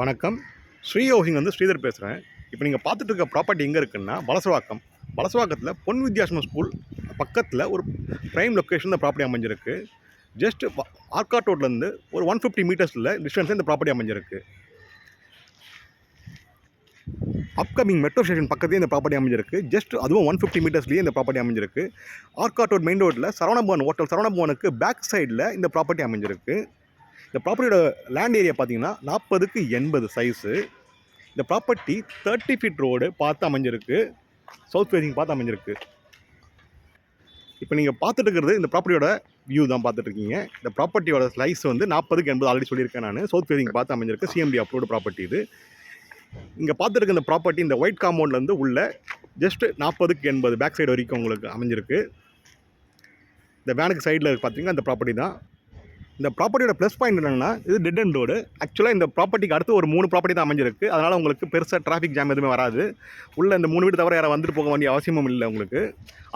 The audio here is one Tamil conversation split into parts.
வணக்கம். ஸ்ரீ ஹவுசிங் ஸ்ரீதர் பேசுகிறேன். இப்போ நீங்கள் பார்த்துட்டு இருக்க ப்ராப்பர்ட்டி எங்கே இருக்குன்னா வலசவாக்கம். வலசவாக்கத்தில் பொன் வித்யாசம் ஸ்கூல் பக்கத்தில் ஒரு ப்ரைம் லொக்கேஷன் இந்த ப்ராப்பர்ட்டி அமைஞ்சிருக்கு. ஜஸ்ட் ஆர்காட் ரோட்லேருந்து ஒரு 150 மீட்டர்ஸில் டிஸ்டன்ஸில் இந்த ப்ராப்பர்ட்டி அமைஞ்சிருக்கு. அப்கமிங் மெட்ரோ ஸ்டேஷன் பக்கத்தையும் இந்த ப்ராப்பர்ட்டி அமைஞ்சிருக்கு. ஜஸ்ட் அதுவும் 150 மீட்டர்ஸ்லேயே இந்த ப்ராப்பர்ட்டி அமைஞ்சிருக்கு. ஆர்காட் ரோட் மெயின் ரோட்டில் சரவணபவன் ஹோட்டல் சரவணபவனுக்கு பேக் சைடில் இந்த ப்ராப்பர்ட்டி அமைஞ்சிருக்கு. இந்த ப்ராப்பர்ட்டியோட லேண்ட் ஏரியா பார்த்தீங்கன்னா 40க்கு 80 சைஸு. இந்த ப்ராப்பர்ட்டி 30 ஃபீட் ரோடு பார்த்து அமைஞ்சிருக்கு. சவுத் ஃபேஸிங் பார்த்து அமைஞ்சிருக்கு. இப்போ நீங்கள் பார்த்துட்டு இருக்கிறது இந்த ப்ராப்பர்ட்டியோட வியூ தான் பார்த்துட்ருக்கீங்க. இந்த ப்ராப்பர்ட்டியோட ஸ்லைஸ் 40க்கு 80 ஆல்ரெடி சொல்லியிருக்கேன் நான். சவுத் ஃபேஸிங் பார்த்து அமைஞ்சிருக்கு. சிஎம்டி அப்ரூவ்டு ப்ராப்பர்ட்டி இது. இங்கே பார்த்துருக்க இந்த ப்ராப்பர்ட்டி இந்த ஒயிட் காம்பவுண்ட்லேருந்து உள்ள ஜஸ்ட் 40க்கு 80 பேக் சைடு வரைக்கும் உங்களுக்கு அமைஞ்சிருக்கு. இந்த வேனுக்கு சைடில் பார்த்தீங்கன்னா இந்த ப்ராப்பர்ட்டி தான். இந்த ப்ராப்பர்ட்டியோட ப்ளஸ் பாயிண்ட் என்னென்னா இது டெட் அண்ட் ரோடு. ஆக்சுவலாக இந்த ப்ராப்பர்ட்டிக்கு அடுத்து ஒரு 3 ப்ராப்பர்ட்டி தான் அமைஞ்சிருக்கு. அதனால் உங்களுக்கு பெருசாக டிராஃபிக் ஜாம் எதுவுமே வராது. உள்ள இந்த 3 வீடு தவிர யாரும் வந்துட்டு போக வேண்டிய அவசியமும் இல்லை உங்களுக்கு.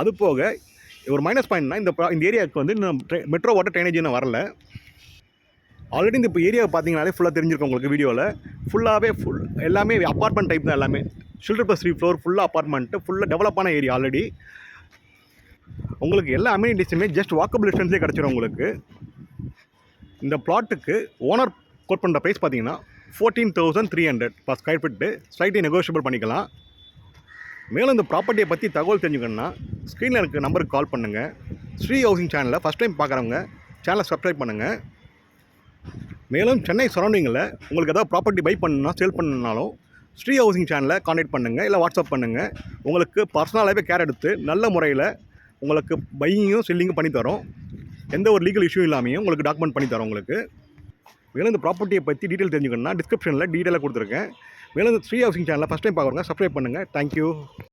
அது போக ஒரு மைனஸ் பாயிண்ட்னா இந்த ஏரியாவுக்கு மெட்ரோ வாட்டர் ட்ரைனேஜ் இன்னும் வரல. ஆல்ரெடி இந்த இப்போ ஏரியாவை பார்த்தீங்கனாலே ஃபுல்லாக தெரிஞ்சிருக்கும் உங்களுக்கு வீடியோவில். ஃபுல்லாகவே எல்லாமே அப்பார்ட்மெண்ட் டைப் தான் எல்லாமே. ஷில்டர் ப்ளஸ் 3 ஃப்ளோர் ஃபுல்லாக அப்பார்ட்மெண்ட்டு ஃபுல்லாக டெவலப்பான ஏரியா ஆல்ரெடி. உங்களுக்கு எல்லா அம்யூனிட்டிஸுமே ஜஸ்ட் வாக்கபிள் டிஸ்டன்ஸ்லேயே கிடச்சிரும் உங்களுக்கு. இந்த பிளாட்டுக்கு ஓனர் கோட் பண்ணுற ப்ரைஸ் பார்த்தீங்கன்னா 14,300 per square feet. Slightly negotiable பண்ணிக்கலாம். மேலும் இந்த ப்ராப்பர்ட்டியை பற்றி தகவல் தெரிஞ்சுக்கணுன்னா ஸ்க்ரீனில் இருக்க நம்பருக்கு கால் பண்ணுங்கள். ஸ்ரீ ஹவுசிங் சேனலை ஃபஸ்ட் டைம் பார்க்குறவங்க சேனலை சப்ஸ்கிரைப் பண்ணுங்கள். மேலும் சென்னை சரௌண்டிங்கில் உங்களுக்கு எதாவது ப்ராப்பர்ட்டி பை பண்ணணும்னா சேல் பண்ணணுன்னாலும் ஸ்ரீ ஹவுசிங் சேனலை கான்டாக்ட் பண்ணுங்கள், இல்லை வாட்ஸ்அப் பண்ணுங்கள். உங்களுக்கு பர்சனலாகவே கேர் எடுத்து நல்ல முறையில் உங்களுக்கு பையிங்கும் செல்லிங்கும் பண்ணித்தரோம். எந்த ஒரு லீகல் இஷ்யூ இல்லாமையும் உங்களுக்கு டாக்குமெண்ட் பண்ணி தரோம் உங்களுக்கு. மேலும் இந்த ப்ராப்பர்ட்டியை பற்றி டீட்டெயில் தெரிஞ்சுக்கணும்னா டிஸ்கிரிப்ஷனில் டீட்டெயிலாக கொடுத்துருக்கேன். மேலும் இந்த ஸ்ரீ ஹவுசிங் சேனலில் ஃபஸ்ட் டைம் பார்க்குறவங்க சப்ஸ்கிரைப் பண்ணுங்கள். தேங்க்யூ.